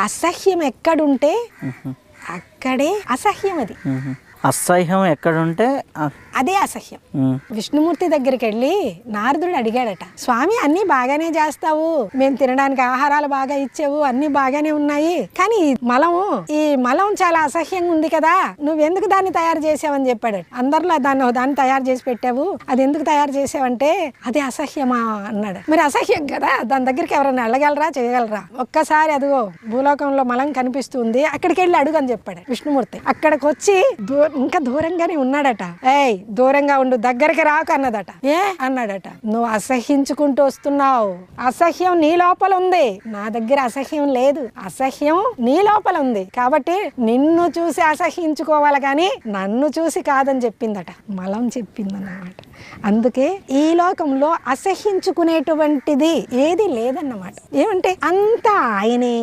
అసహ్యం ఎక్కడుంటే అక్కడే అసహ్యం. అది అసహ్యం ఎక్కడుంటే అదే అసహ్యం. విష్ణుమూర్తి దగ్గరికి వెళ్ళి నారదుడు అడిగాడట, స్వామి అన్ని బాగానే చేస్తావు, మేము తినడానికి ఆహారాలు బాగా ఇచ్చావు, అన్ని బాగానే ఉన్నాయి, కానీ ఈ మలం చాలా అసహ్యంగా ఉంది కదా, నువ్వెందుకు దాన్ని తయారు చేసావని చెప్పాడు. అందరిలో దాన్ని తయారు చేసి పెట్టావు, అది ఎందుకు తయారు చేసావంటే అది అసహ్యమా అన్నాడు. మరి అసహ్యం కదా, దాని దగ్గరికి ఎవరైనా వెళ్ళగలరా, చేయగలరా? ఒక్కసారి అదిగో భూలోకంలో మలం కనిపిస్తుంది, అక్కడికి వెళ్ళి అడుగు అని చెప్పాడు విష్ణుమూర్తి. అక్కడికి వచ్చి ఇంకా దూరంగానే ఉన్నాడట. ఏయ్ దూరంగా ఉండు, దగ్గరికి రాకు అన్నదట. ఏ అన్నాడట, నువ్వు అసహ్యించుకుంటూ వస్తున్నావు, అసహ్యం నీ లోపల ఉంది, నా దగ్గర అసహ్యం లేదు, అసహ్యం నీ లోపల ఉంది, కాబట్టి నిన్ను చూసి అసహ్యించుకోవాలి కానీ నన్ను చూసి కాదని చెప్పిందట. మలం చెప్పిందన్నమాట. అందుకే ఈ లోకంలో అసహ్యించుకునేటువంటిది ఏది లేదన్నమాట. ఏమంటే అంతా ఆయనే.